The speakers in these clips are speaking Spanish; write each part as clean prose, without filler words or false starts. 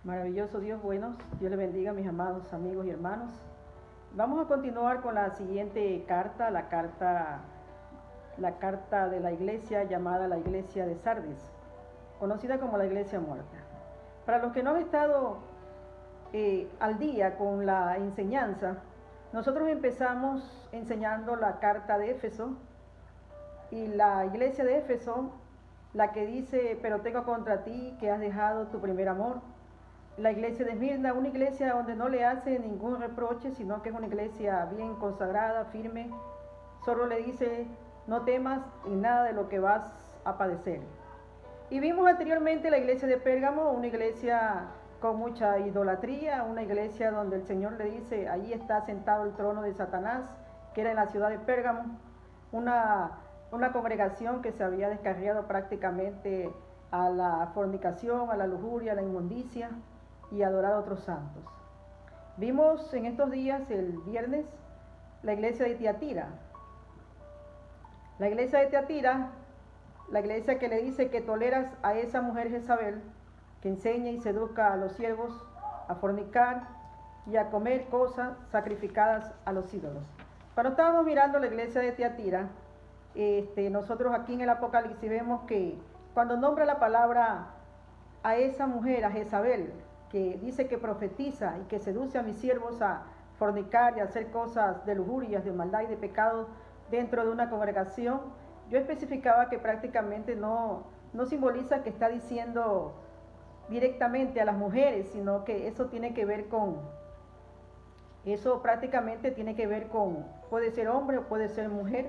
Maravilloso Dios, buenos, Dios le bendiga a mis amados amigos y hermanos. Vamos a continuar con la siguiente carta, la carta de la iglesia llamada la iglesia de Sardis, conocida como la iglesia muerta. Para los que no han estado al día con la enseñanza, nosotros empezamos enseñando la carta de Éfeso y la iglesia de Éfeso, la que dice, pero tengo contra ti que has dejado tu primer amor. La iglesia de Esmirna, una iglesia donde no le hace ningún reproche, sino que es una iglesia bien consagrada, firme. Solo le dice, no temas en nada de lo que vas a padecer. Y vimos anteriormente la iglesia de Pérgamo, una iglesia con mucha idolatría, una iglesia donde el Señor le dice, allí está sentado el trono de Satanás, que era en la ciudad de Pérgamo, una congregación que se había descarriado prácticamente a la fornicación, a la lujuria, a la inmundicia y adorar a otros santos. Vimos en estos días, el viernes, la iglesia de Tiatira. La iglesia de Tiatira, la iglesia que le dice que toleras a esa mujer Jezabel, que enseña y seduzca a los siervos a fornicar y a comer cosas sacrificadas a los ídolos. Cuando estábamos mirando la iglesia de Tiatira, nosotros aquí en el Apocalipsis vemos que cuando nombra la palabra a esa mujer, a Jezabel, que dice que profetiza y que seduce a mis siervos a fornicar y a hacer cosas de lujurias, de maldad y de pecado dentro de una congregación, yo especificaba que prácticamente no simboliza que está diciendo directamente a las mujeres, sino que eso tiene que ver con, eso prácticamente tiene que ver con, puede ser hombre o puede ser mujer,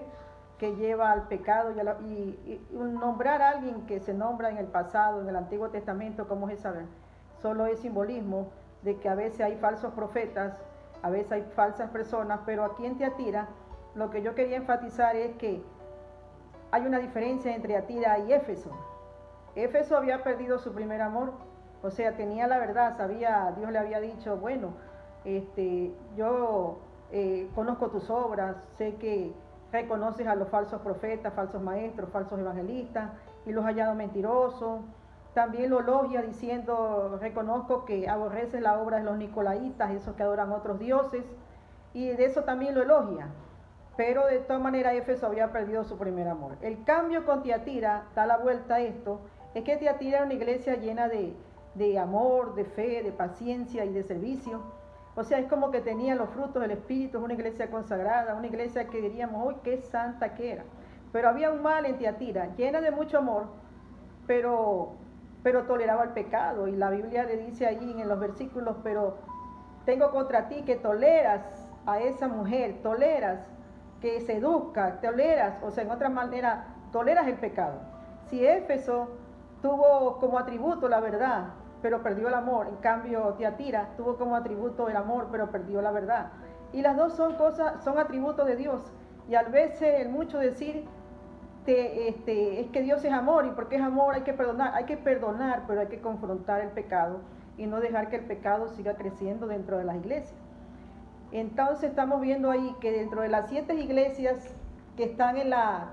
que lleva al pecado y nombrar a alguien que se nombra en el pasado, en el Antiguo Testamento como Jezabel, solo es simbolismo de que a veces hay falsos profetas, a veces hay falsas personas, pero aquí en Tiatira lo que yo quería enfatizar es que hay una diferencia entre Tiatira y Éfeso. Éfeso había perdido su primer amor, o sea, tenía la verdad, sabía, Dios le había dicho, bueno, yo conozco tus obras, sé que reconoces a los falsos profetas, falsos maestros, falsos evangelistas y los hallados mentirosos. También lo elogia diciendo, reconozco que aborreces la obra de los nicolaitas, esos que adoran otros dioses, y de eso también lo elogia. Pero de todas maneras Éfeso había perdido su primer amor. El cambio con Tiatira, da la vuelta a esto, es que Tiatira era una iglesia llena de amor, de fe, de paciencia y de servicio. O sea, es como que tenía los frutos del Espíritu, es una iglesia consagrada, una iglesia que diríamos, ¡uy, qué santa que era! Pero había un mal en Tiatira, llena de mucho amor, pero toleraba el pecado. Y la Biblia le dice allí en los versículos, pero tengo contra ti que toleras a esa mujer, toleras que seduzca, toleras, o sea, en otra manera, toleras el pecado. Si Éfeso tuvo como atributo la verdad, pero perdió el amor, en cambio Tiatira tuvo como atributo el amor, pero perdió la verdad. Y las dos son atributos de Dios. Y al veces el mucho decir es que Dios es amor, y porque es amor hay que perdonar, pero hay que confrontar el pecado y no dejar que el pecado siga creciendo dentro de las iglesias. Entonces estamos viendo ahí que dentro de las 7 iglesias que están en la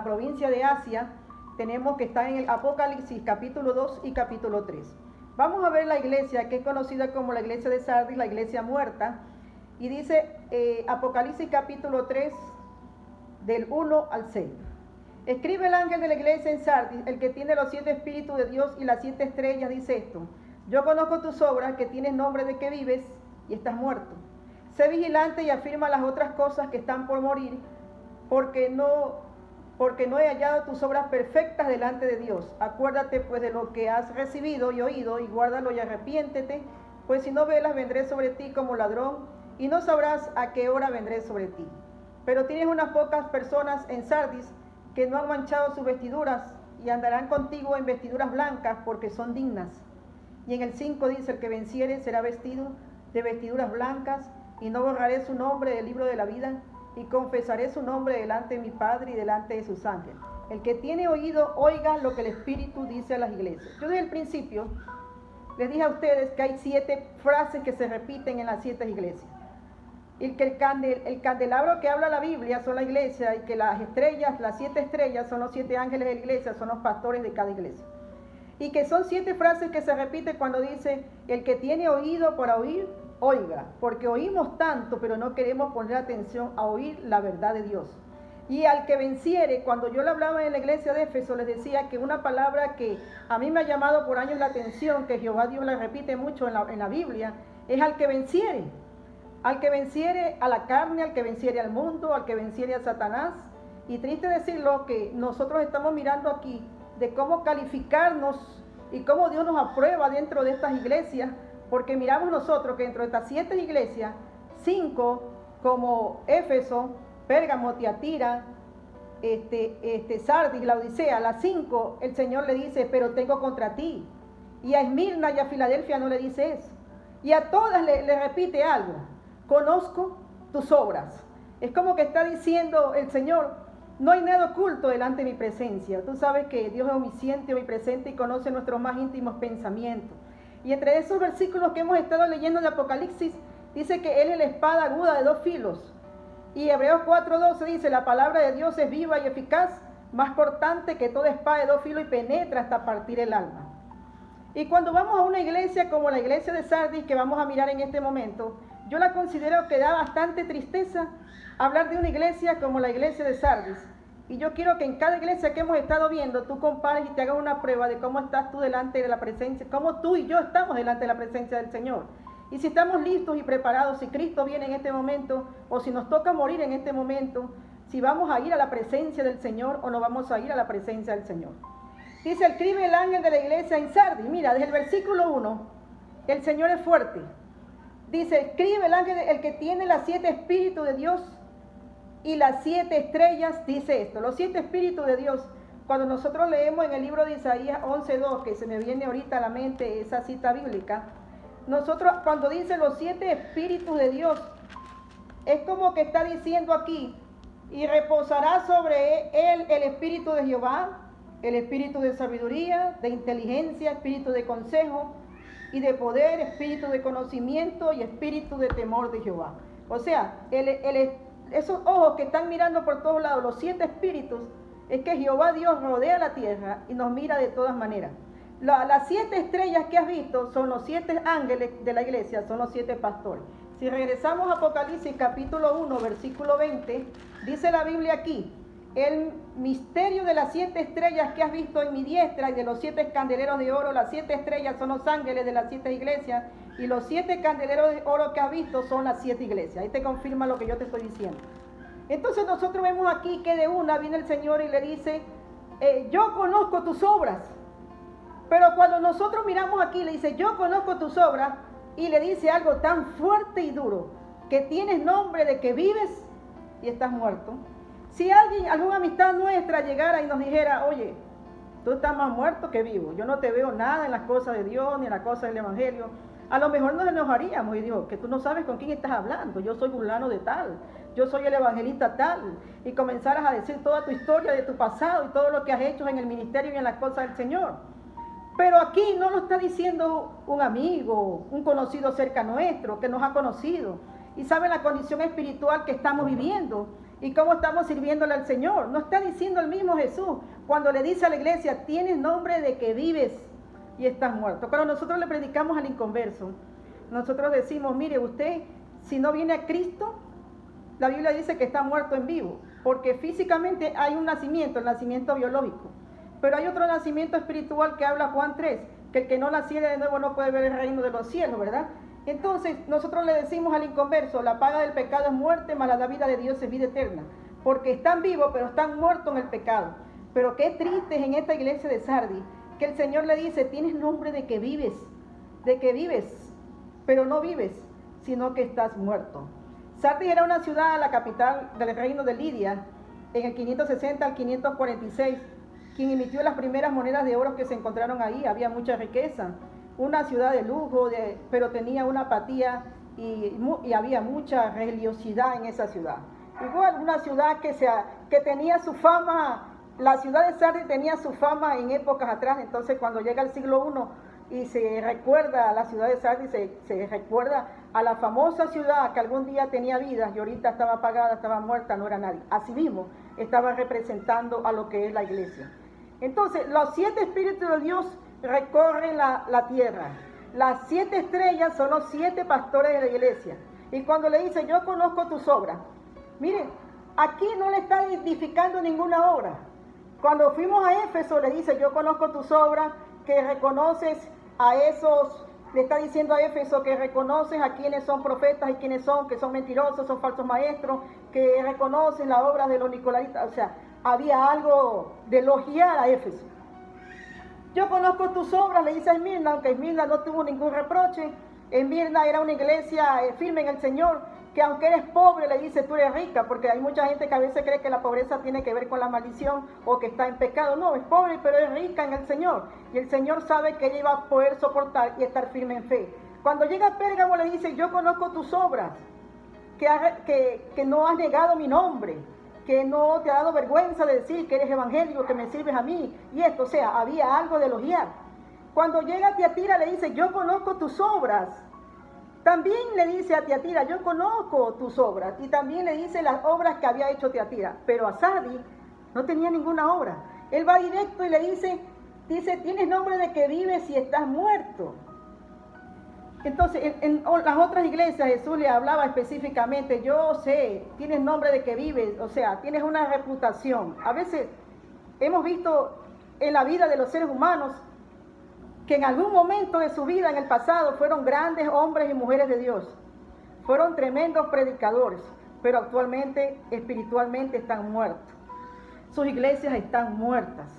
provincia de Asia, tenemos que estar en el Apocalipsis capítulo 2 y capítulo 3. Vamos a ver la iglesia que es conocida como la iglesia de Sardis, la iglesia muerta, y dice Apocalipsis capítulo 3 del 1 al 6. Escribe el ángel de la iglesia en Sardis, el que tiene los 7 espíritus de Dios y las 7 estrellas, dice esto: yo conozco tus obras, que tienes nombre de que vives y estás muerto. Sé vigilante y afirma las otras cosas que están por morir, porque no he hallado tus obras perfectas delante de Dios. Acuérdate pues de lo que has recibido y oído, y guárdalo y arrepiéntete, pues si no velas vendré sobre ti como ladrón, y no sabrás a qué hora vendré sobre ti. Pero tienes unas pocas personas en Sardis que no han manchado sus vestiduras, y andarán contigo en vestiduras blancas, porque son dignas. Y en el 5 dice, el que venciere será vestido de vestiduras blancas, y no borraré su nombre del libro de la vida, y confesaré su nombre delante de mi Padre y delante de sus ángeles. El que tiene oído, oiga lo que el Espíritu dice a las iglesias. Yo desde el principio les dije a ustedes que hay 7 frases que se repiten en las 7 iglesias. Y que el candelabro que habla la Biblia son la iglesia, y que las estrellas, las 7 estrellas son los 7 ángeles de la iglesia, son los pastores de cada iglesia. y que son 7 frases que se repiten cuando dice, el que tiene oído para oír, oiga, porque oímos tanto, pero no queremos poner atención a oír la verdad de Dios. Y al que venciere, cuando yo le hablaba en la iglesia de Éfeso, les decía que una palabra que a mí me ha llamado por años la atención, que Jehová Dios la repite mucho en la Biblia, es al que venciere. Al que venciere a la carne, al que venciere al mundo, al que venciere a Satanás. Y triste decirlo que nosotros estamos mirando aquí de cómo calificarnos y cómo Dios nos aprueba dentro de estas iglesias, porque miramos nosotros que dentro de estas 7 iglesias, 5 como Éfeso, Pérgamo, Tiatira, Sardis, la Odisea, las 5, el Señor le dice, pero tengo contra ti. Y a Esmirna y a Filadelfia no le dice eso. Y a todas le repite algo, conozco tus obras. Es como que está diciendo el Señor, no hay nada oculto delante de mi presencia. Tú sabes que Dios es omnisciente, omnipresente y conoce nuestros más íntimos pensamientos. Y entre esos versículos que hemos estado leyendo de Apocalipsis, dice que Él es la espada aguda de 2 filos. Y Hebreos 4:12 dice, la palabra de Dios es viva y eficaz, más cortante que toda espada de 2 filos y penetra hasta partir el alma. Y cuando vamos a una iglesia como la iglesia de Sardis, que vamos a mirar en este momento, yo la considero que da bastante tristeza hablar de una iglesia como la iglesia de Sardis. Y yo quiero que en cada iglesia que hemos estado viendo, tú compares y te hagas una prueba de cómo estás tú delante de la presencia, cómo tú y yo estamos delante de la presencia del Señor. Y si estamos listos y preparados, si Cristo viene en este momento, o si nos toca morir en este momento, si vamos a ir a la presencia del Señor o no vamos a ir a la presencia del Señor. Dice, escribe el ángel de la iglesia en Sardis. Mira, desde el versículo 1, el Señor es fuerte. Dice, escribe el ángel, el que tiene las 7 espíritus de Dios y las 7 estrellas, dice esto. Los 7 espíritus de Dios, cuando nosotros leemos en el libro de Isaías 11:2, que se me viene ahorita a la mente esa cita bíblica, nosotros cuando dice los 7 espíritus de Dios, es como que está diciendo aquí, y reposará sobre él el espíritu de Jehová, el espíritu de sabiduría, de inteligencia, espíritu de consejo y de poder, espíritu de conocimiento y espíritu de temor de Jehová. O sea, esos ojos que están mirando por todos lados, los 7 espíritus, es que Jehová Dios rodea la tierra y nos mira de todas maneras. Las 7 estrellas que has visto son los 7 ángeles de la iglesia, son los 7 pastores. Si regresamos a Apocalipsis capítulo 1, versículo 20, dice la Biblia aquí, el misterio de las 7 estrellas que has visto en mi diestra y de los 7 candeleros de oro, las 7 estrellas son los ángeles de las 7 iglesias y los 7 candeleros de oro que has visto son las 7 iglesias. Ahí te confirma lo que yo te estoy diciendo. Entonces nosotros vemos aquí que de una viene el Señor y le dice, yo conozco tus obras. Pero cuando nosotros miramos aquí, le dice, yo conozco tus obras, y le dice algo tan fuerte y duro, que tienes nombre de que vives y estás muerto. Si alguien, alguna amistad nuestra llegara y nos dijera, oye, tú estás más muerto que vivo, yo no te veo nada en las cosas de Dios ni en las cosas del Evangelio, a lo mejor nos enojaríamos y digo, que tú no sabes con quién estás hablando, yo soy fulano de tal, yo soy el evangelista tal, y comenzaras a decir toda tu historia de tu pasado y todo lo que has hecho en el ministerio y en las cosas del Señor. Pero aquí no lo está diciendo un amigo, un conocido cerca nuestro, que nos ha conocido y sabe la condición espiritual que estamos viviendo y cómo estamos sirviéndole al Señor. No está diciendo el mismo Jesús cuando le dice a la iglesia, tienes nombre de que vives y estás muerto. Cuando nosotros le predicamos al inconverso, nosotros decimos, mire usted, si no viene a Cristo, la Biblia dice que está muerto en vivo, porque físicamente hay un nacimiento, el nacimiento biológico. Pero hay otro nacimiento espiritual que habla Juan 3, que el que no naciere de nuevo no puede ver el reino de los cielos, ¿verdad? Entonces nosotros le decimos al inconverso, la paga del pecado es muerte, mas la vida de Dios es vida eterna. Porque están vivos, pero están muertos en el pecado. Pero qué triste es en esta iglesia de Sardis, que el Señor le dice, tienes nombre de que vives, pero no vives, sino que estás muerto. Sardis era una ciudad, la capital del reino de Lidia, en el 560 al 546, quien emitió las primeras monedas de oro que se encontraron ahí. Había mucha riqueza, una ciudad de lujo, pero tenía una apatía y había mucha religiosidad en esa ciudad. Igual una ciudad que tenía su fama, la ciudad de Sardis tenía su fama en épocas atrás. Entonces cuando llega el siglo I y se recuerda a la ciudad de Sardis, se recuerda a la famosa ciudad que algún día tenía vida y ahorita estaba apagada, estaba muerta, no era nadie. Asimismo estaba representando a lo que es la iglesia. Entonces, los 7 espíritus de Dios recorren la tierra. Las 7 estrellas son los 7 pastores de la iglesia. Y cuando le dice, yo conozco tus obras, miren, aquí no le está edificando ninguna obra. Cuando fuimos a Éfeso, le dice, yo conozco tus obras, que reconoces a esos, le está diciendo a Éfeso que reconoces a quienes son profetas y quienes son, que son mentirosos, son falsos maestros, que reconocen la obra de los nicolaitas. O sea, había algo de elogiar a Éfeso. Yo conozco tus obras, le dice a Esmirna, aunque Esmirna no tuvo ningún reproche. Esmirna era una iglesia firme en el Señor, que aunque eres pobre, le dice, tú eres rica, porque hay mucha gente que a veces cree que la pobreza tiene que ver con la maldición o que está en pecado. No, es pobre, pero es rica en el Señor. Y el Señor sabe que ella iba a poder soportar y estar firme en fe. Cuando llega a Pérgamo, le dice, yo conozco tus obras, que no has negado mi nombre, que no te ha dado vergüenza de decir que eres evangélico, que me sirves a mí. Y esto, o sea, había algo de elogiar. Cuando llega a Tiatira, le dice, yo conozco tus obras. También le dice a Tiatira, yo conozco tus obras. Y también le dice las obras que había hecho Tiatira. Pero a Sardis no tenía ninguna obra. Él va directo y le dice, tienes nombre de que vives y estás muerto. Entonces, en las otras iglesias Jesús le hablaba específicamente, yo sé, tienes nombre de que vives, o sea, tienes una reputación. A veces hemos visto en la vida de los seres humanos que en algún momento de su vida en el pasado fueron grandes hombres y mujeres de Dios. Fueron tremendos predicadores, pero actualmente, espiritualmente, están muertos. Sus iglesias están muertas.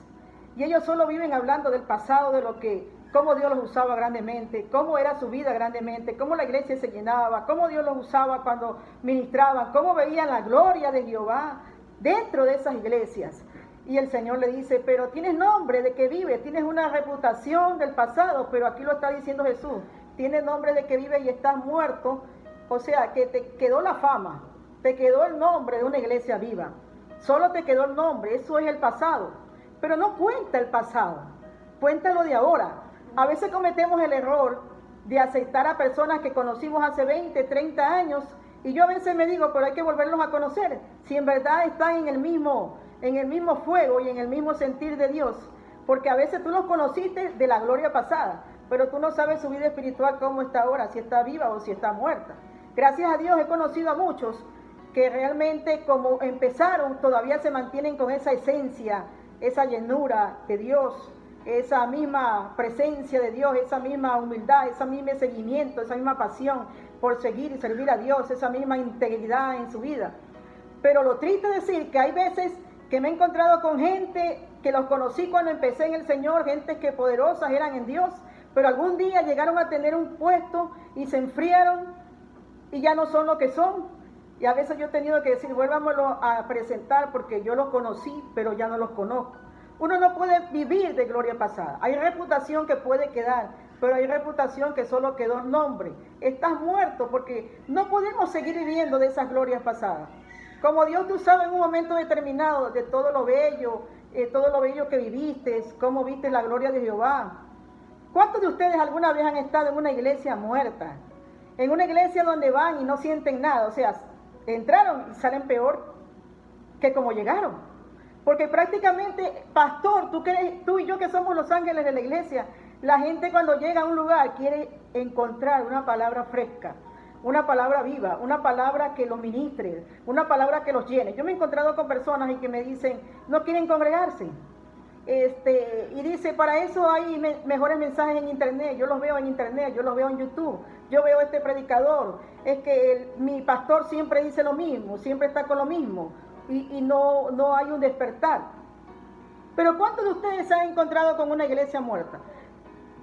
Y ellos solo viven hablando del pasado, de lo que, cómo Dios los usaba grandemente, cómo era su vida grandemente, cómo la iglesia se llenaba, cómo Dios los usaba cuando ministraban, cómo veían la gloria de Jehová dentro de esas iglesias. Y el Señor le dice, pero tienes nombre de que vives, tienes una reputación del pasado, pero aquí lo está diciendo Jesús, tienes nombre de que vives y estás muerto, o sea, que te quedó la fama, te quedó el nombre de una iglesia viva, solo te quedó el nombre, eso es el pasado, pero no cuenta el pasado, cuenta lo de ahora. A veces cometemos el error de aceptar a personas que conocimos hace 20, 30 años, y yo a veces me digo, pero hay que volverlos a conocer, si en verdad están en el mismo fuego y en el mismo sentir de Dios, porque a veces tú los conociste de la gloria pasada, pero tú no sabes su vida espiritual cómo está ahora, si está viva o si está muerta. Gracias a Dios he conocido a muchos que realmente como empezaron todavía se mantienen con esa esencia, esa llenura de Dios, esa misma presencia de Dios, esa misma humildad, ese mismo seguimiento, esa misma pasión por seguir y servir a Dios, esa misma integridad en su vida. Pero lo triste es decir que hay veces que me he encontrado con gente que los conocí cuando empecé en el Señor, gente que poderosas eran en Dios, pero algún día llegaron a tener un puesto y se enfriaron y ya no son lo que son. Y a veces yo he tenido que decir, vuélvamelo a presentar porque yo los conocí, pero ya no los conozco. Uno no puede vivir de gloria pasada. Hay reputación que puede quedar, pero hay reputación que solo quedó en nombre. Estás muerto porque no podemos seguir viviendo de esas glorias pasadas. Como Dios te usaba en un momento determinado de todo lo bello que viviste, cómo viste la gloria de Jehová. ¿Cuántos de ustedes alguna vez han estado en una iglesia muerta? En una iglesia donde van y no sienten nada, o sea, entraron y salen peor que como llegaron. Porque prácticamente, pastor, tú y yo que somos los ángeles de la iglesia, la gente cuando llega a un lugar quiere encontrar una palabra fresca, una palabra viva, una palabra que los ministre, una palabra que los llene. Yo me he encontrado con personas y que me dicen, no quieren congregarse. Y dice, para eso hay mejores mensajes en internet, yo los veo en internet, yo los veo en YouTube, yo veo este predicador, es que mi pastor siempre dice lo mismo, siempre está con lo mismo, y no hay un despertar. Pero ¿cuántos de ustedes se han encontrado con una iglesia muerta?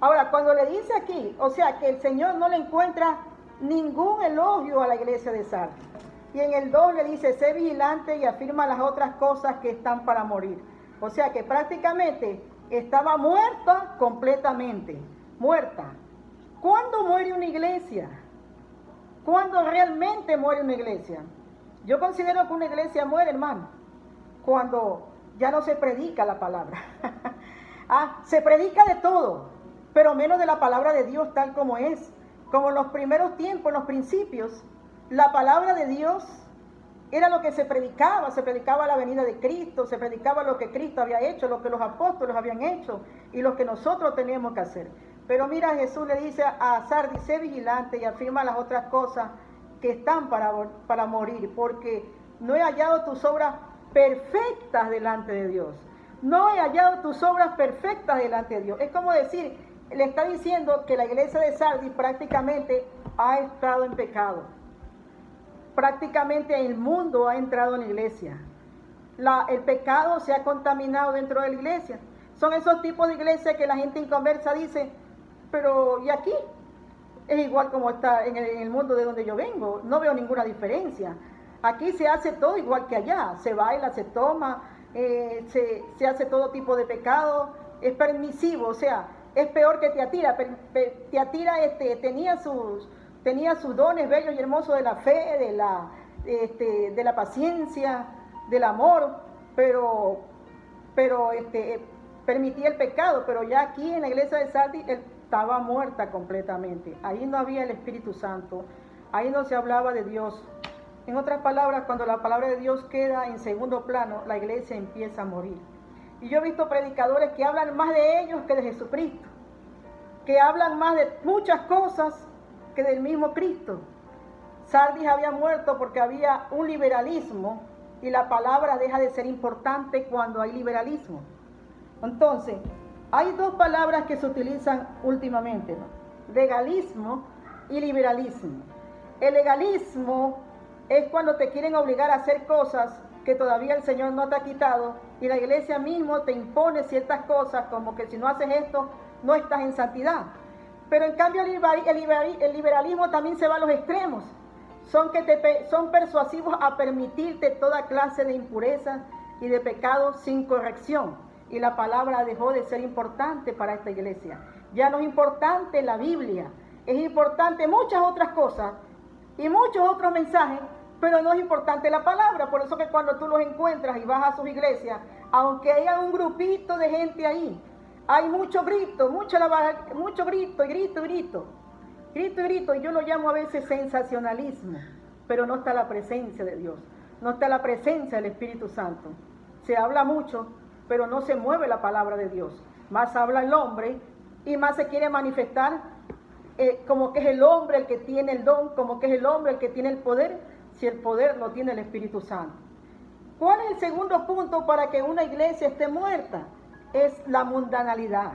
Ahora, cuando le dice aquí, o sea, que el Señor no le encuentra ningún elogio a la iglesia de Sardis, y en el 2 le dice, sé vigilante y afirma las otras cosas que están para morir. O sea que prácticamente estaba muerta completamente, muerta. ¿Cuándo muere una iglesia? ¿Cuándo realmente muere una iglesia? Yo considero que una iglesia muere, hermano, cuando ya no se predica la palabra. Se predica de todo, pero menos de la palabra de Dios tal como es. Como en los primeros tiempos, en los principios, la palabra de Dios Era lo que se predicaba la venida de Cristo, se predicaba lo que Cristo había hecho, lo que los apóstoles habían hecho y lo que nosotros teníamos que hacer. Pero mira, Jesús le dice a Sardis, sé vigilante y afirma las otras cosas que están para morir, porque no he hallado tus obras perfectas delante de Dios. No he hallado tus obras perfectas delante de Dios. Es como decir, le está diciendo que la iglesia de Sardis prácticamente ha estado en pecado. Prácticamente el mundo ha entrado en la iglesia. El pecado se ha contaminado dentro de la iglesia. Son esos tipos de iglesias que la gente inconversa dice, pero ¿y aquí? Es igual como está en el mundo de donde yo vengo. No veo ninguna diferencia. Aquí se hace todo igual que allá. Se baila, se toma, se hace todo tipo de pecado. Es permisivo, o sea, es peor que Tiatira. Tiatira tenía sus dones bellos y hermosos de la fe, de la paciencia, del amor, pero permitía el pecado. Pero ya aquí en la iglesia de Sardis estaba muerta completamente. Ahí no había el Espíritu Santo, ahí no se hablaba de Dios. En otras palabras, cuando la palabra de Dios queda en segundo plano, la iglesia empieza a morir. Y yo he visto predicadores que hablan más de ellos que de Jesucristo, que hablan más de muchas cosas que del mismo Cristo. Sardis había muerto porque había un liberalismo y la palabra deja de ser importante cuando hay liberalismo. Entonces, hay dos palabras que se utilizan últimamente, ¿no? Legalismo y liberalismo. El legalismo es cuando te quieren obligar a hacer cosas que todavía el Señor no te ha quitado y la iglesia mismo te impone ciertas cosas como que si no haces esto no estás en santidad. Pero en cambio el liberalismo también se va a los extremos. Son persuasivos a permitirte toda clase de impurezas y de pecados sin corrección. Y la palabra dejó de ser importante para esta iglesia. Ya no es importante la Biblia, es importante muchas otras cosas y muchos otros mensajes, pero no es importante la palabra. Por eso que cuando tú los encuentras y vas a sus iglesias, aunque haya un grupito de gente ahí, hay mucho grito, grito, y yo lo llamo a veces sensacionalismo, pero no está la presencia de Dios, no está la presencia del Espíritu Santo. Se habla mucho, pero no se mueve la palabra de Dios. Más habla el hombre y más se quiere manifestar como que es el hombre el que tiene el don, como que es el hombre el que tiene el poder, si el poder lo tiene el Espíritu Santo. ¿Cuál es el segundo punto para que una iglesia esté muerta? Es la mundanalidad.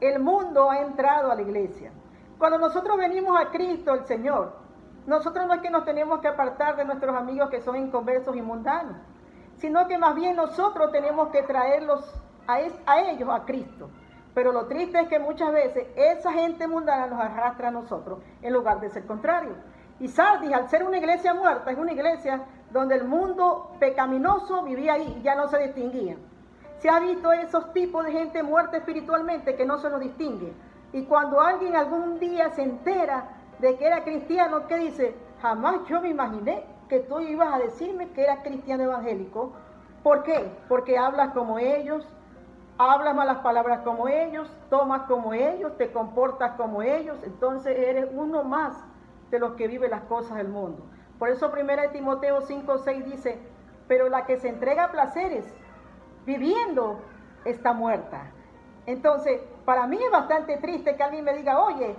El mundo ha entrado a la iglesia. Cuando nosotros venimos a Cristo, el Señor, nosotros no es que nos tenemos que apartar de nuestros amigos que son inconversos y mundanos, sino que más bien nosotros tenemos que traerlos a ellos, a Cristo. Pero lo triste es que muchas veces esa gente mundana nos arrastra a nosotros en lugar de ser contrario. Y Sardis, al ser una iglesia muerta, es una iglesia donde el mundo pecaminoso vivía ahí y ya no se distinguía. Se ha visto esos tipos de gente muerta espiritualmente que no se los distingue. Y cuando alguien algún día se entera de que era cristiano, ¿qué dice? Jamás yo me imaginé que tú ibas a decirme que eras cristiano evangélico. ¿Por qué? Porque hablas como ellos, hablas malas palabras como ellos, tomas como ellos, te comportas como ellos, entonces eres uno más de los que vive las cosas del mundo. Por eso 1 Timoteo 5:6 dice, pero la que se entrega a placeres, viviendo, está muerta. Entonces, para mí es bastante triste que alguien me diga, oye,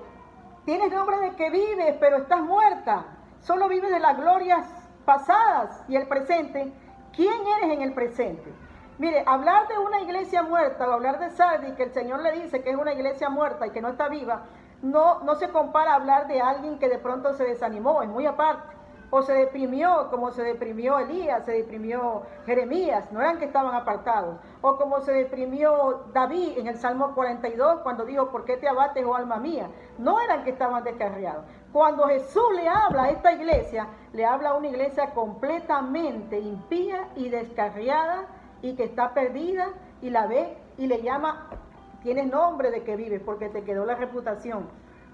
tienes nombre de que vives, pero estás muerta. Solo vives de las glorias pasadas y el presente. ¿Quién eres en el presente? Mire, hablar de una iglesia muerta o hablar de Sardis, que el Señor le dice que es una iglesia muerta y que no está viva, no se compara a hablar de alguien que de pronto se desanimó, es muy aparte. O se deprimió, como se deprimió Elías, se deprimió Jeremías, no eran que estaban apartados. O como se deprimió David en el Salmo 42, cuando dijo, ¿por qué te abates, oh alma mía? No eran que estaban descarriados. Cuando Jesús le habla a esta iglesia, le habla a una iglesia completamente impía y descarriada y que está perdida y la ve y le llama, tienes nombre de que vives porque te quedó la reputación,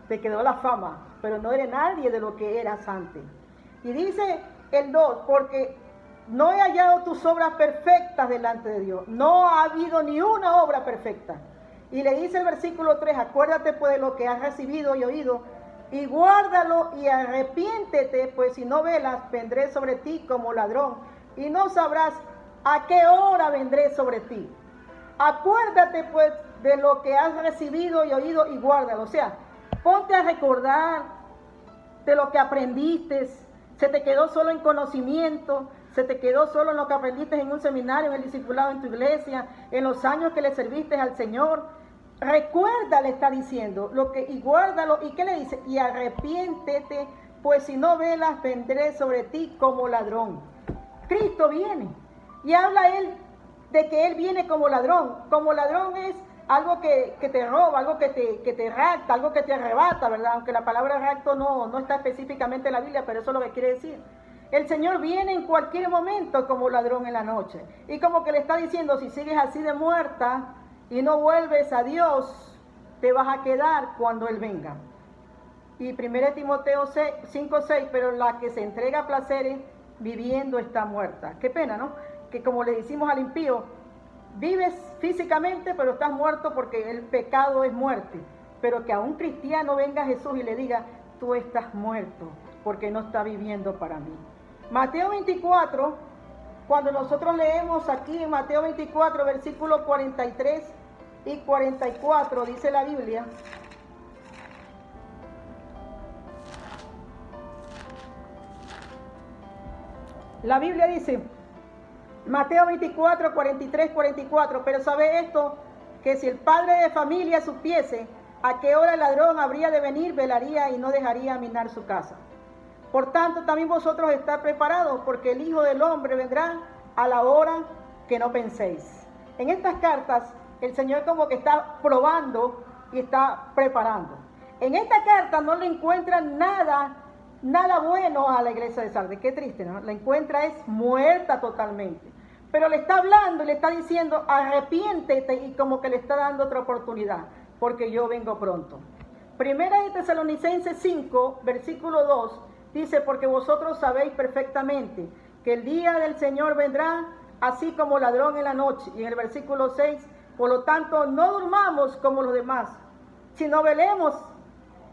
te quedó la fama, pero no eres nadie de lo que eras antes. Y dice el 2, porque no he hallado tus obras perfectas delante de Dios. No ha habido ni una obra perfecta. Y le dice el versículo 3, acuérdate pues de lo que has recibido y oído, y guárdalo y arrepiéntete, pues si no velas, vendré sobre ti como ladrón, y no sabrás a qué hora vendré sobre ti. Acuérdate pues de lo que has recibido y oído y guárdalo. O sea, ponte a recordar de lo que aprendiste. Se te quedó solo en conocimiento, se te quedó solo en lo que aprendiste en un seminario, en el discipulado en tu iglesia, en los años que le serviste al Señor. Recuerda, le está diciendo, y guárdalo. ¿Y qué le dice? Y arrepiéntete, pues si no velas, vendré sobre ti como ladrón. Cristo viene y habla él de que él viene como ladrón. Como ladrón es algo que te roba, algo que te rapta, algo que te arrebata, ¿verdad? Aunque la palabra rapto no está específicamente en la Biblia, pero eso es lo que quiere decir. El Señor viene en cualquier momento como ladrón en la noche. Y como que le está diciendo, si sigues así de muerta y no vuelves a Dios, te vas a quedar cuando Él venga. Y 1 Timoteo 5:6, pero la que se entrega a placeres, viviendo está muerta. Qué pena, ¿no? Que como le decimos al impío, vives físicamente, pero estás muerto porque el pecado es muerte. Pero que a un cristiano venga Jesús y le diga, tú estás muerto porque no está viviendo para mí. Mateo 24, cuando nosotros leemos aquí en Mateo 24, versículos 43 y 44, dice la Biblia, dice, Mateo 24, 43, 44, pero sabe esto, que si el padre de familia supiese a qué hora el ladrón habría de venir, velaría y no dejaría minar su casa. Por tanto, también vosotros estáis preparados, porque el Hijo del Hombre vendrá a la hora que no penséis. En estas cartas, el Señor como que está probando y está preparando. En esta carta no le encuentran nada bueno a la iglesia de Sardis. Qué triste, ¿no? La encuentra es muerta totalmente. Pero le está hablando y le está diciendo, arrepiéntete, y como que le está dando otra oportunidad, porque yo vengo pronto. Primera de Tesalonicenses 5, versículo 2, dice, porque vosotros sabéis perfectamente que el día del Señor vendrá así como ladrón en la noche. Y en el versículo 6, por lo tanto, no durmamos como los demás, sino velemos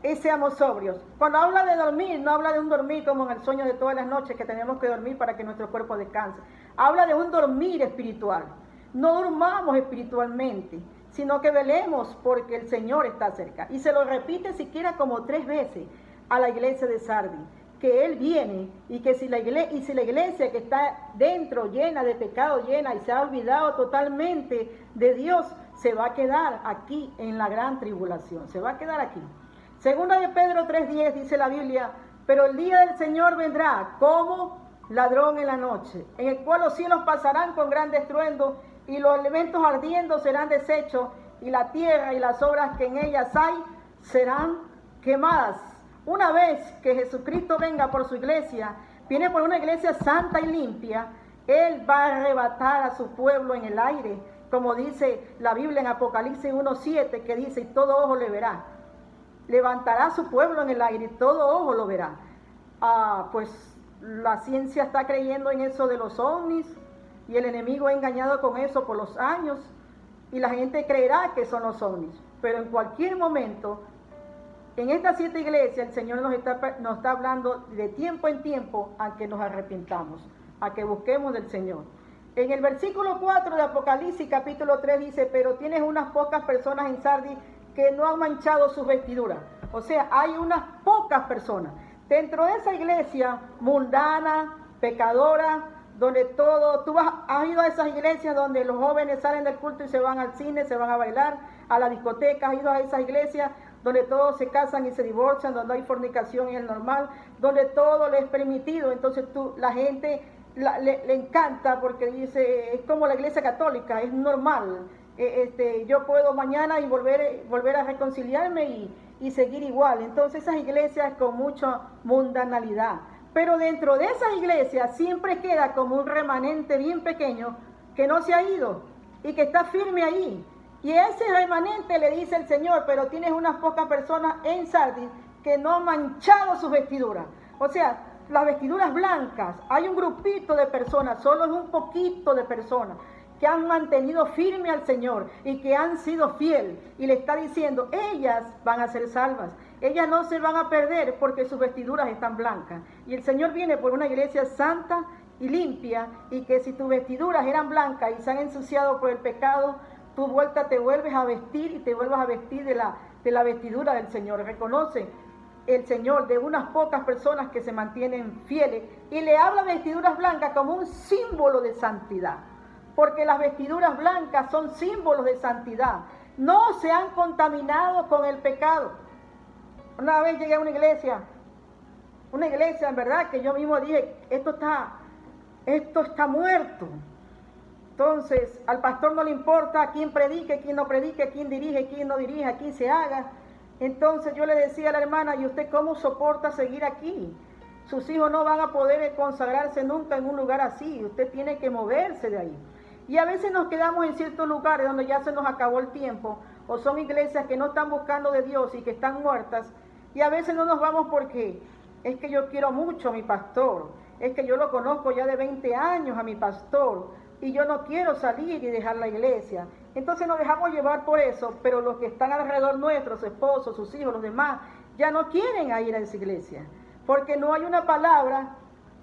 y seamos sobrios. Cuando habla de dormir, no habla de un dormir como en el sueño de todas las noches que tenemos que dormir para que nuestro cuerpo descanse. Habla de un dormir espiritual. No durmamos espiritualmente, sino que velemos porque el Señor está cerca. Y se lo repite siquiera como 3 veces a la iglesia de Sardis, que Él viene y que si la iglesia que está dentro, llena de pecado, llena y se ha olvidado totalmente de Dios, se va a quedar aquí en la gran tribulación, se va a quedar aquí. Segunda de Pedro 3:10 dice la Biblia, pero el día del Señor vendrá como ladrón en la noche, en el cual los cielos pasarán con gran estruendo y los elementos ardiendo serán deshechos y la tierra y las obras que en ellas hay serán quemadas. Una vez que Jesucristo venga por su iglesia, viene por una iglesia santa y limpia, Él va a arrebatar a su pueblo en el aire, como dice la Biblia en Apocalipsis 1:7, que dice, y todo ojo le verá. Levantará a su pueblo en el aire y todo ojo lo verá. Pues la ciencia está creyendo en eso de los ovnis y el enemigo ha engañado con eso por los años y la gente creerá que son los ovnis. Pero en cualquier momento, en estas 7 iglesias, el Señor nos está hablando de tiempo en tiempo a que nos arrepintamos, a que busquemos del Señor. En el versículo 4 de Apocalipsis capítulo 3 dice, pero tienes unas pocas personas en Sardis que no han manchado sus vestiduras. O sea, hay unas pocas personas. Dentro de esa iglesia mundana, pecadora, donde tú has ido a esas iglesias donde los jóvenes salen del culto y se van al cine, se van a bailar, a la discoteca, has ido a esas iglesias donde todos se casan y se divorcian, donde hay fornicación y es normal, donde todo le es permitido. Entonces la gente le encanta porque dice, es como la iglesia católica, es normal. Yo puedo mañana y volver a reconciliarme y seguir igual. Entonces esas iglesias con mucha mundanalidad. Pero dentro de esas iglesias siempre queda como un remanente bien pequeño que no se ha ido y que está firme ahí. Y ese remanente le dice el Señor, pero tienes unas pocas personas en Sardis que no han manchado sus vestiduras. O sea, las vestiduras blancas, hay un grupito de personas, solo es un poquito de personas, que han mantenido firme al Señor y que han sido fiel. Y le está diciendo, ellas van a ser salvas. Ellas no se van a perder porque sus vestiduras están blancas. Y el Señor viene por una iglesia santa y limpia, y que si tus vestiduras eran blancas y se han ensuciado por el pecado, tu vuelta te vuelves a vestir y te vuelvas a vestir de la vestidura del Señor. Reconoce el Señor de unas pocas personas que se mantienen fieles y le habla de vestiduras blancas como un símbolo de santidad, porque las vestiduras blancas son símbolos de santidad. No se han contaminado con el pecado. Una vez llegué a una iglesia en verdad que yo mismo dije, esto está muerto. Entonces, al pastor no le importa quién predique, quién no predique, quién dirige, quién no dirija, quién se haga. Entonces yo le decía a la hermana, ¿y usted cómo soporta seguir aquí? Sus hijos no van a poder consagrarse nunca en un lugar así. Usted tiene que moverse de ahí. Y a veces nos quedamos en ciertos lugares donde ya se nos acabó el tiempo, o son iglesias que no están buscando de Dios y que están muertas. Y a veces no nos vamos porque es que yo quiero mucho a mi pastor, es que yo lo conozco ya de 20 años a mi pastor, y yo no quiero salir y dejar la iglesia. Entonces nos dejamos llevar por eso, pero los que están alrededor nuestros, sus esposos, sus hijos, los demás, ya no quieren ir a esa iglesia, porque no hay una palabra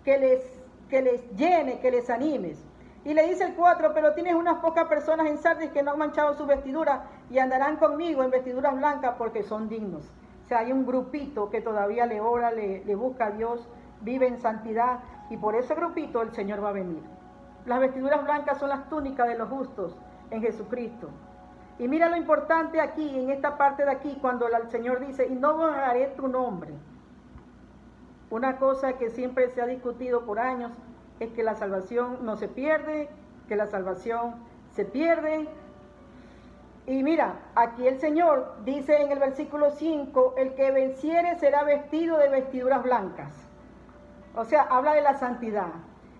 que les llene, que les anime. Y le dice el 4, pero tienes unas pocas personas en Sardis que no han manchado su vestidura y andarán conmigo en vestiduras blancas porque son dignos. O sea, hay un grupito que todavía le ora, le busca a Dios, vive en santidad, y por ese grupito el Señor va a venir. Las vestiduras blancas son las túnicas de los justos en Jesucristo. Y mira lo importante aquí, en esta parte de aquí, cuando el Señor dice, y no borraré tu nombre. Una cosa que siempre se ha discutido por años es que la salvación no se pierde, que la salvación se pierde. Y mira, aquí el Señor dice en el versículo 5, el que venciere será vestido de vestiduras blancas. O sea, habla de la santidad.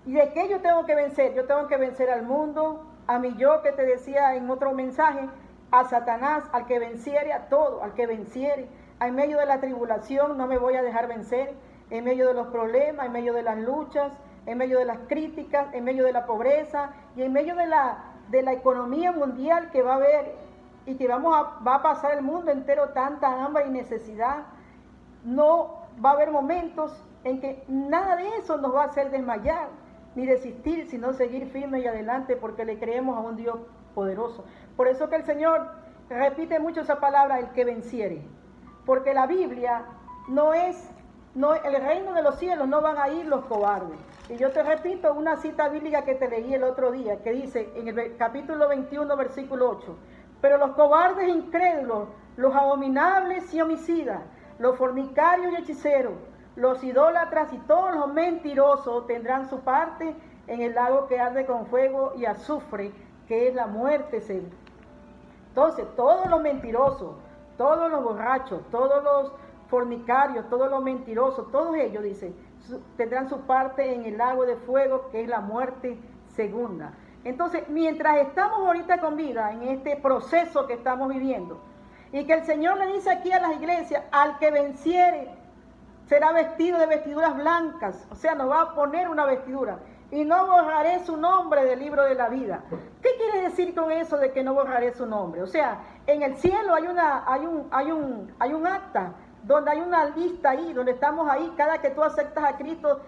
¿Y de qué yo tengo que vencer? Yo tengo que vencer al mundo, a mi yo, que te decía en otro mensaje, a Satanás, al que venciere, a todo, al que venciere. En medio de la tribulación no me voy a dejar vencer, en medio de los problemas, en medio de las luchas, en medio de las críticas, en medio de la pobreza y en medio de la economía mundial que va a haber y que va a pasar el mundo entero tanta hambre y necesidad. No va a haber momentos en que nada de eso nos va a hacer desmayar ni desistir, sino seguir firme y adelante, porque le creemos a un Dios poderoso. Por eso que el Señor repite mucho esa palabra, el que venciere, porque la Biblia el reino de los cielos no van a ir los cobardes. Y yo te repito una cita bíblica que te leí el otro día, que dice en el capítulo 21, versículo 8, pero los cobardes e incrédulos, los abominables y homicidas, los fornicarios y hechiceros, los idólatras y todos los mentirosos tendrán su parte en el lago que arde con fuego y azufre, que es la muerte segura. Entonces, todos los mentirosos, todos los borrachos, todos los fornicarios, todos los mentirosos, todos ellos, dice, tendrán su parte en el lago de fuego, que es la muerte segunda. Entonces, mientras estamos ahorita con vida, en este proceso que estamos viviendo, y que el Señor le dice aquí a las iglesias, al que venciere, será vestido de vestiduras blancas, o sea, nos va a poner una vestidura, y no borraré su nombre del libro de la vida. ¿Qué quiere decir con eso de que no borraré su nombre? O sea, en el cielo hay un acta, donde hay una lista ahí, donde estamos ahí, cada que tú aceptas a Cristo,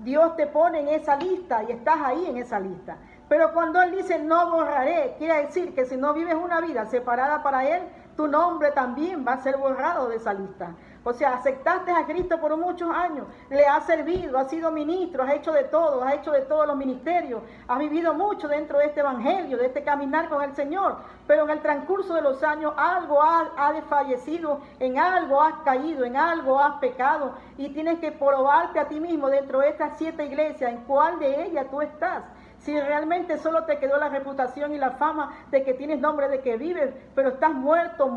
Dios te pone en esa lista y estás ahí en esa lista. Pero cuando Él dice no borraré, quiere decir que si no vives una vida separada para Él, tu nombre también va a ser borrado de esa lista. O sea, aceptaste a Cristo por muchos años, le has servido, has sido ministro, has hecho de todos los ministerios, has vivido mucho dentro de este evangelio, de este caminar con el Señor, pero en el transcurso de los años algo ha desfallecido, en algo has caído, en algo has pecado, y tienes que probarte a ti mismo dentro de estas 7 iglesias, en cuál de ellas tú estás. Si realmente solo te quedó la reputación y la fama de que tienes nombre de que vives, pero estás muerto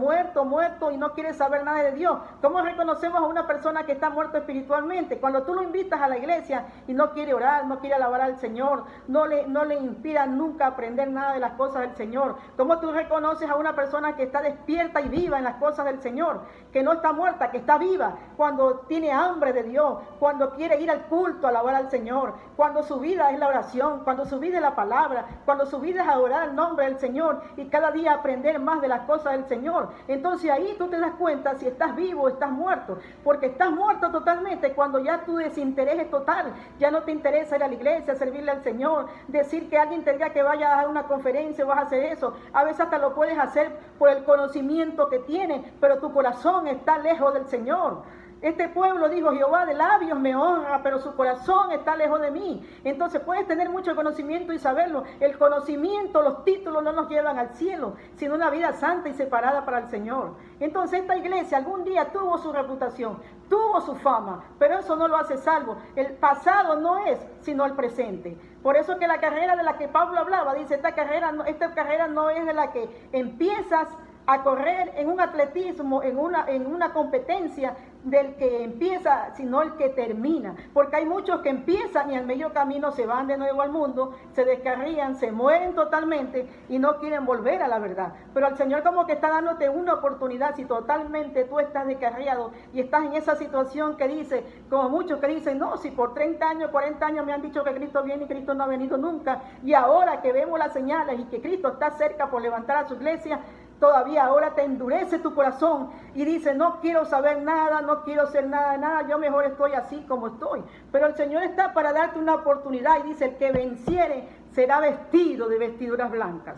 y no quieres saber nada de Dios. ¿Cómo reconocemos a una persona que está muerta espiritualmente? Cuando tú lo invitas a la iglesia y no quiere orar, no quiere alabar al Señor, no le inspira nunca aprender nada de las cosas del Señor. ¿Cómo tú reconoces a una persona que está despierta y viva en las cosas del Señor? Que no está muerta, que está viva, cuando tiene hambre de Dios, cuando quiere ir al culto a alabar al Señor, cuando su vida es la oración, cuando su su vida es la palabra, cuando su vida es adorar el nombre del Señor y cada día aprender más de las cosas del Señor. Entonces ahí tú te das cuenta si estás vivo o estás muerto, porque estás muerto totalmente cuando ya tu desinterés es total, ya no te interesa ir a la iglesia, servirle al Señor, decir que alguien te diga que vayas a una conferencia o vas a hacer eso. A veces hasta lo puedes hacer por el conocimiento que tienes, pero tu corazón está lejos del Señor. Este pueblo, dijo Jehová, de labios me honra, pero su corazón está lejos de mí. Entonces puedes tener mucho conocimiento y saberlo. El conocimiento, los títulos no nos llevan al cielo, sino una vida santa y separada para el Señor. Entonces esta iglesia algún día tuvo su reputación, tuvo su fama, pero eso no lo hace salvo. El pasado no es, sino el presente. Por eso que la carrera de la que Pablo hablaba, dice, esta carrera no es de la que empiezas a correr en un atletismo, en una competencia del que empieza, sino el que termina. Porque hay muchos que empiezan y al medio camino se van de nuevo al mundo, se descarrían, se mueren totalmente y no quieren volver a la verdad. Pero el Señor como que está dándote una oportunidad. Si totalmente tú estás descarriado y estás en esa situación que dice, como muchos que dicen, no, si por 30 años, 40 años me han dicho que Cristo viene y Cristo no ha venido nunca, y ahora que vemos las señales y que Cristo está cerca por levantar a su iglesia, todavía ahora te endurece tu corazón y dice, no quiero saber nada, no quiero ser nada de nada, yo mejor estoy así como estoy. Pero el Señor está para darte una oportunidad y dice, el que venciere será vestido de vestiduras blancas.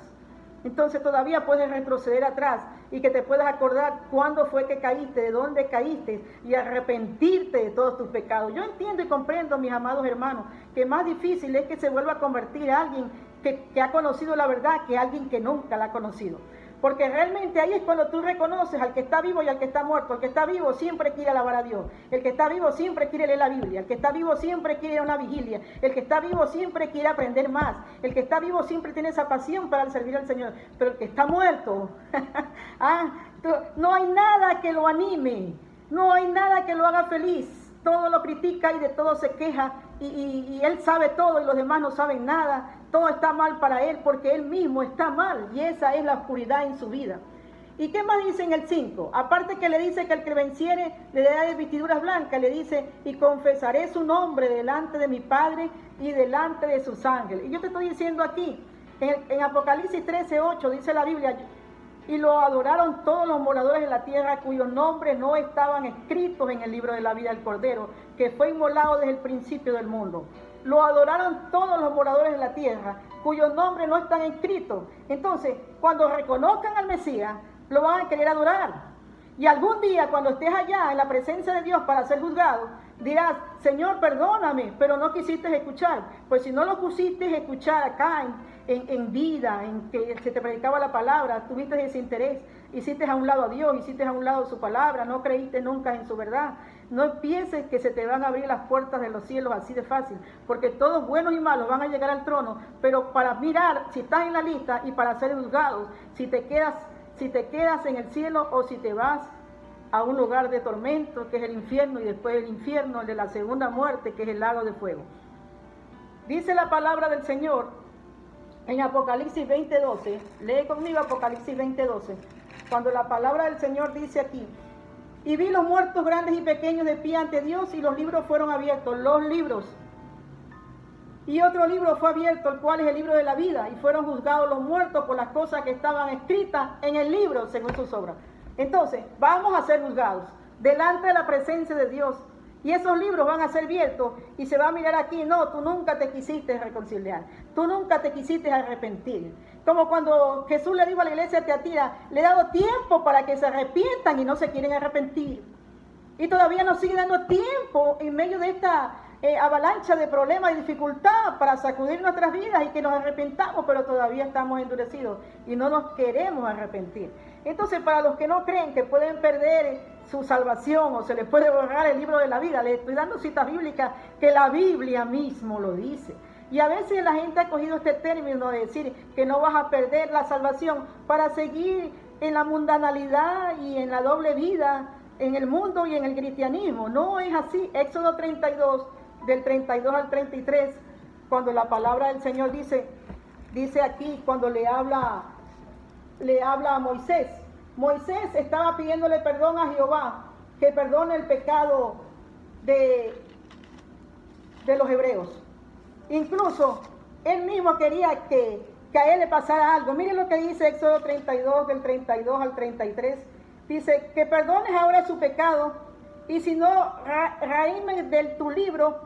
Entonces todavía puedes retroceder atrás y que te puedas acordar cuándo fue que caíste, de dónde caíste y arrepentirte de todos tus pecados. Yo entiendo y comprendo, mis amados hermanos, que más difícil es que se vuelva a convertir a alguien que ha conocido la verdad que alguien que nunca la ha conocido. Porque realmente ahí es cuando tú reconoces al que está vivo y al que está muerto. El que está vivo siempre quiere alabar a Dios. El que está vivo siempre quiere leer la Biblia. El que está vivo siempre quiere ir a una vigilia. El que está vivo siempre quiere aprender más. El que está vivo siempre tiene esa pasión para servir al Señor. Pero el que está muerto, no hay nada que lo anime. No hay nada que lo haga feliz. Todo lo critica y de todo se queja. Y él sabe todo y los demás no saben nada. Todo está mal para él porque él mismo está mal y esa es la oscuridad en su vida. ¿Y qué más dice en el 5? Aparte que le dice que el que venciere le dará de vestiduras blancas, le dice, y confesaré su nombre delante de mi Padre y delante de sus ángeles. Y yo te estoy diciendo aquí, en Apocalipsis 13:8 dice la Biblia, y lo adoraron todos los moradores de la tierra cuyos nombres no estaban escritos en el libro de la vida del Cordero, que fue inmolado desde el principio del mundo. Lo adoraron todos los moradores de la tierra, cuyos nombres no están escritos. Entonces, cuando reconozcan al Mesías, lo van a querer adorar. Y algún día, cuando estés allá en la presencia de Dios para ser juzgado, dirás, Señor, perdóname, pero no quisiste escuchar. Pues si no lo quisiste escuchar acá en vida, en que se te predicaba la palabra, tuviste desinterés, hiciste a un lado a Dios, hiciste a un lado su palabra, no creíste nunca en su verdad. No pienses que se te van a abrir las puertas de los cielos así de fácil, porque todos buenos y malos van a llegar al trono, pero para mirar si estás en la lista y para ser juzgados, si te quedas en el cielo o si te vas a un lugar de tormento, que es el infierno, y después el infierno, el de la segunda muerte, que es el lago de fuego. Dice la palabra del Señor en Apocalipsis 20:12, lee conmigo Apocalipsis 20:12, cuando la palabra del Señor dice aquí, y vi los muertos grandes y pequeños de pie ante Dios, y los libros fueron abiertos, los libros. Y otro libro fue abierto, el cual es el libro de la vida, y fueron juzgados los muertos por las cosas que estaban escritas en el libro según sus obras. Entonces, vamos a ser juzgados delante de la presencia de Dios. Y esos libros van a ser abiertos y se va a mirar aquí, no, tú nunca te quisiste reconciliar, tú nunca te quisiste arrepentir. Como cuando Jesús le dijo a la iglesia de Tiatira, le he dado tiempo para que se arrepientan y no se quieren arrepentir. Y todavía nos sigue dando tiempo en medio de esta avalancha de problemas y dificultad para sacudir nuestras vidas y que nos arrepentamos, pero todavía estamos endurecidos y no nos queremos arrepentir. Entonces, para los que no creen que pueden perder su salvación o se les puede borrar el libro de la vida, les estoy dando citas bíblicas que la Biblia mismo lo dice. Y a veces la gente ha cogido este término de decir que no vas a perder la salvación para seguir en la mundanalidad y en la doble vida, en el mundo y en el cristianismo. No es así. Éxodo 32, del 32 al 33, cuando la palabra del Señor dice aquí, cuando le habla a Moisés. Moisés estaba pidiéndole perdón a Jehová, que perdone el pecado de los hebreos. Incluso él mismo quería que a él le pasara algo. Miren lo que dice Éxodo 32, del 32 al 33. Dice, que perdones ahora su pecado, y si no, raíme de tu libro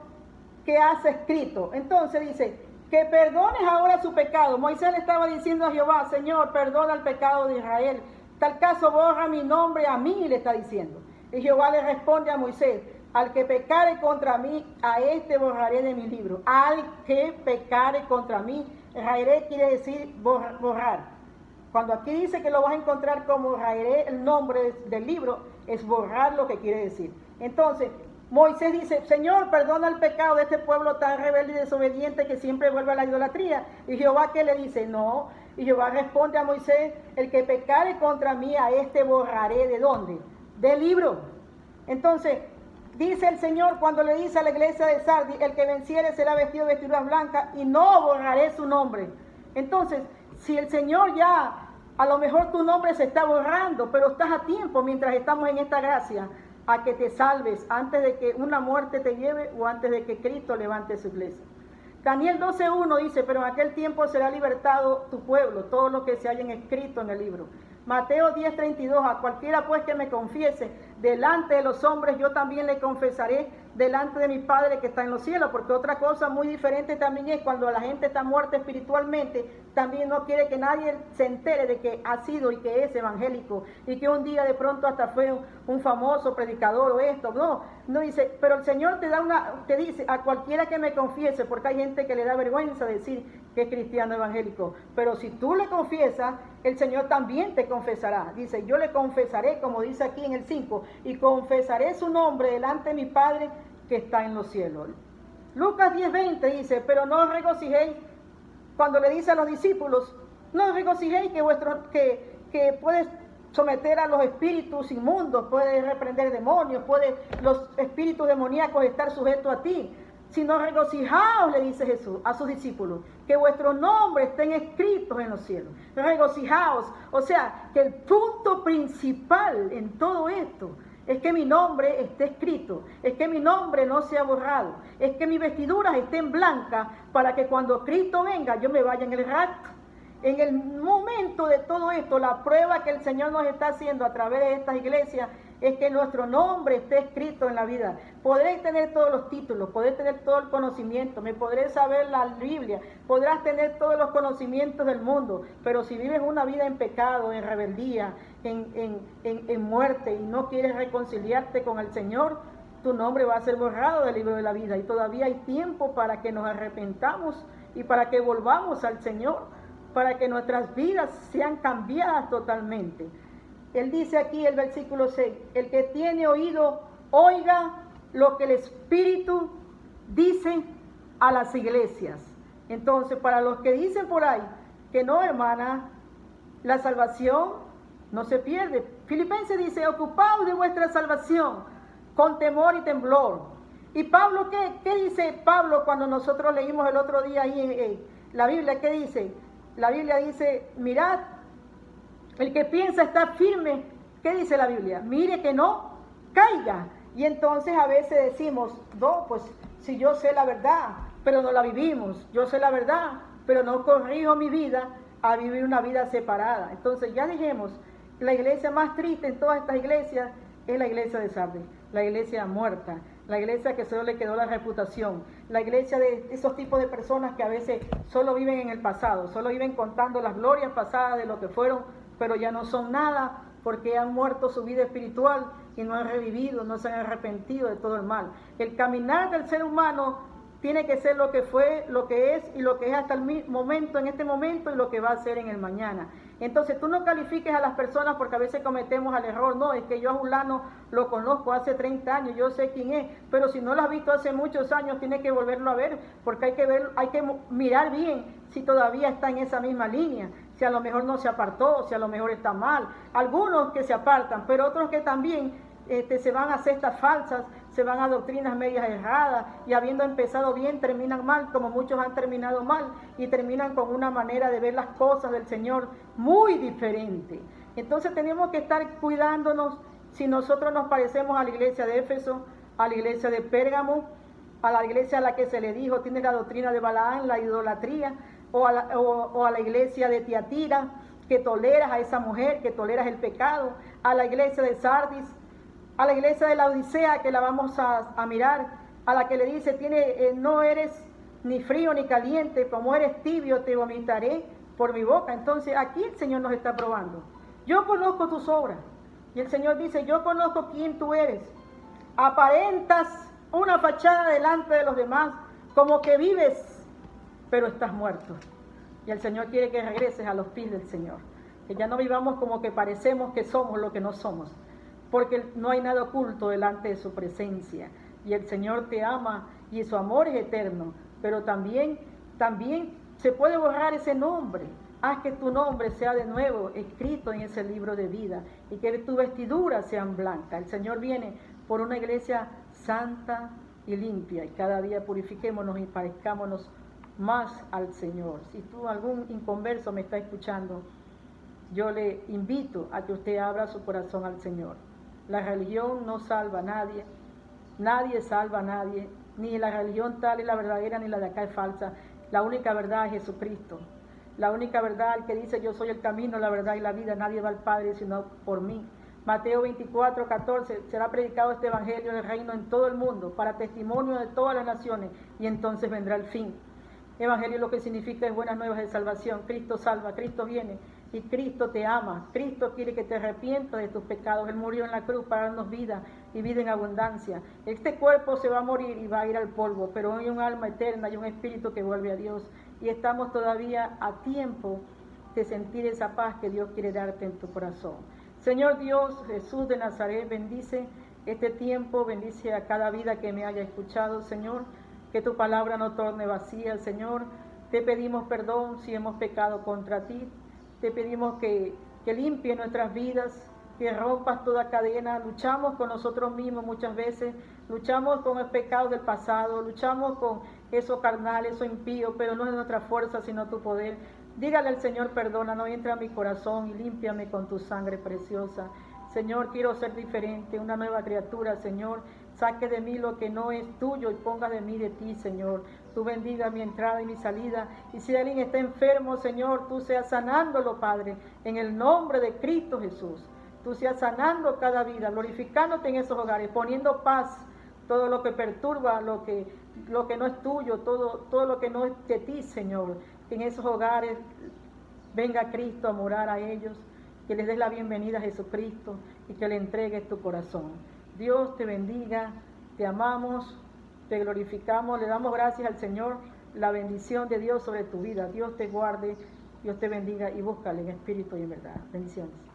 que has escrito. Entonces dice, que perdones ahora su pecado. Moisés le estaba diciendo a Jehová, Señor, perdona el pecado de Israel. Tal caso borra mi nombre a mí, le está diciendo. Y Jehová le responde a Moisés, al que pecare contra mí, a este borraré de mi libro. Al que pecare contra mí, raeré quiere decir borrar. Cuando aquí dice que lo vas a encontrar como raeré el nombre del libro, es borrar lo que quiere decir. Entonces, Moisés dice, Señor, perdona el pecado de este pueblo tan rebelde y desobediente que siempre vuelve a la idolatría. Y Jehová, ¿qué le dice? No. Y Jehová responde a Moisés, el que pecare contra mí, a este borraré. ¿De dónde? Del libro. Entonces, dice el Señor cuando le dice a la iglesia de Sardis, el que venciere será vestido de vestiduras blancas y no borraré su nombre. Entonces, si el Señor ya, a lo mejor tu nombre se está borrando, pero estás a tiempo mientras estamos en esta gracia, a que te salves antes de que una muerte te lleve o antes de que Cristo levante su iglesia. Daniel 12:1 dice, pero en aquel tiempo será libertado tu pueblo, todo lo que se hayan escrito en el libro. Mateo 10:32, a cualquiera pues que me confiese delante de los hombres, yo también le confesaré delante de mi Padre que está en los cielos, porque otra cosa muy diferente también es cuando la gente está muerta espiritualmente, también no quiere que nadie se entere de que ha sido y que es evangélico, y que un día de pronto hasta fue un famoso predicador o esto, no dice, pero el Señor te dice, a cualquiera que me confiese, porque hay gente que le da vergüenza decir que es cristiano evangélico, pero si tú le confiesas, el Señor también te confesará. Dice, yo le confesaré, como dice aquí en el 5, y confesaré su nombre delante de mi Padre que está en los cielos. Lucas 10:20 dice, pero no os regocijéis, cuando le dice a los discípulos, no os regocijéis que puedes someter a los espíritus inmundos, puedes reprender demonios, los espíritus demoníacos estar sujetos a ti, sino regocijaos, le dice Jesús a sus discípulos, que vuestros nombres estén escritos en los cielos. Regocijaos, o sea, que el punto principal en todo esto es que mi nombre esté escrito, es que mi nombre no sea borrado, es que mis vestiduras estén blancas para que cuando Cristo venga yo me vaya en el rapto. En el momento de todo esto, la prueba que el Señor nos está haciendo a través de estas iglesias es que nuestro nombre esté escrito en la vida. Podréis tener todos los títulos, podréis tener todo el conocimiento, me podréis saber la Biblia, podrás tener todos los conocimientos del mundo, pero si vives una vida en pecado, en rebeldía, en muerte y no quieres reconciliarte con el Señor, tu nombre va a ser borrado del libro de la vida. Y todavía hay tiempo para que nos arrepentamos y para que volvamos al Señor, para que nuestras vidas sean cambiadas totalmente. Él dice aquí el versículo 6, el que tiene oído, oiga lo que el Espíritu dice a las iglesias. Entonces, para los que dicen por ahí que no, hermana, la salvación no se pierde. Filipenses dice, ocupaos de vuestra salvación con temor y temblor. ¿Y Pablo qué dice Pablo cuando nosotros leímos el otro día ahí en la Biblia? ¿Qué dice? La Biblia dice, mirad, el que piensa estar firme, ¿qué dice la Biblia? Mire que no caiga. Y entonces a veces decimos, no, pues si yo sé la verdad, pero no la vivimos. Yo sé la verdad, pero no corrijo mi vida a vivir una vida separada. Entonces ya dijimos, la iglesia más triste en todas estas iglesias es la iglesia de Sardis, la iglesia muerta, la iglesia que solo le quedó la reputación, la iglesia de esos tipos de personas que a veces solo viven en el pasado, solo viven contando las glorias pasadas de lo que fueron, pero ya no son nada porque han muerto su vida espiritual y no han revivido, no se han arrepentido de todo el mal. El caminar del ser humano tiene que ser lo que fue, lo que es y lo que es hasta el momento, en este momento, y lo que va a ser en el mañana. Entonces tú no califiques a las personas porque a veces cometemos el error, no, es que yo a fulano lo conozco hace 30 años, yo sé quién es, pero si no lo has visto hace muchos años, tienes que volverlo a ver, porque hay que mirar bien si todavía está en esa misma línea, si a lo mejor no se apartó, si a lo mejor está mal. Algunos que se apartan, pero otros que también se van a sectas falsas, se van a doctrinas medias erradas, y habiendo empezado bien terminan mal, como muchos han terminado mal, y terminan con una manera de ver las cosas del Señor muy diferente. Entonces tenemos que estar cuidándonos si nosotros nos parecemos a la iglesia de Éfeso, a la iglesia de Pérgamo, a la iglesia a la que se le dijo, tienes la doctrina de Balaán, la idolatría, o a la iglesia de Tiatira, que toleras a esa mujer, que toleras el pecado, a la iglesia de Sardis, a la iglesia de la Odisea, que la vamos a mirar, a la que le dice, no eres ni frío ni caliente, como eres tibio te vomitaré por mi boca. Entonces aquí el Señor nos está probando. Yo conozco tus obras. Y el Señor dice, yo conozco quién tú eres. Aparentas una fachada delante de los demás, como que vives, pero estás muerto. Y el Señor quiere que regreses a los pies del Señor. Que ya no vivamos como que parecemos que somos lo que no somos. Porque no hay nada oculto delante de su presencia. Y el Señor te ama y su amor es eterno. Pero también se puede borrar ese nombre. Haz que tu nombre sea de nuevo escrito en ese libro de vida y que tus vestiduras sean blancas. El Señor viene por una iglesia santa y limpia y cada día purifiquémonos y parezcámonos más al Señor. Si tú, algún inconverso, me está escuchando, yo le invito a que usted abra su corazón al Señor. La religión no salva a nadie, nadie salva a nadie, ni la religión tal es la verdadera ni la de acá es falsa. La única verdad es Jesucristo. La única verdad, el que dice yo soy el camino, la verdad y la vida, nadie va al Padre sino por mí. Mateo 24, 14, será predicado este evangelio del reino en todo el mundo, para testimonio de todas las naciones, y entonces vendrá el fin. Evangelio lo que significa es buenas nuevas de salvación. Cristo salva, Cristo viene y Cristo te ama. Cristo quiere que te arrepientas de tus pecados. Él murió en la cruz para darnos vida y vida en abundancia. Este cuerpo se va a morir y va a ir al polvo, pero hay un alma eterna y un espíritu que vuelve a Dios. Y estamos todavía a tiempo de sentir esa paz que Dios quiere darte en tu corazón. Señor Dios, Jesús de Nazaret, bendice este tiempo, bendice a cada vida que me haya escuchado, Señor. Que tu palabra no torne vacía, Señor. Te pedimos perdón si hemos pecado contra ti. Te pedimos que limpie nuestras vidas, que rompas toda cadena. Luchamos con nosotros mismos muchas veces, luchamos con el pecado del pasado, luchamos con eso carnal, eso impío, pero no es nuestra fuerza, sino tu poder. Dígale al Señor, perdónanos, entra a mi corazón y límpiame con tu sangre preciosa. Señor, quiero ser diferente, una nueva criatura, Señor. Saque de mí lo que no es tuyo y ponga de mí de ti, Señor. Tú bendiga mi entrada y mi salida. Y si alguien está enfermo, Señor, tú seas sanándolo, Padre, en el nombre de Cristo Jesús. Tú seas sanando cada vida, glorificándote en esos hogares, poniendo paz, todo lo que perturba, lo que no es tuyo, todo lo que no es de ti, Señor. Que en esos hogares venga Cristo a morar a ellos, que les des la bienvenida a Jesucristo y que le entregues tu corazón. Dios te bendiga, te amamos, te glorificamos, le damos gracias al Señor, la bendición de Dios sobre tu vida. Dios te guarde, Dios te bendiga y búscale en espíritu y en verdad. Bendiciones.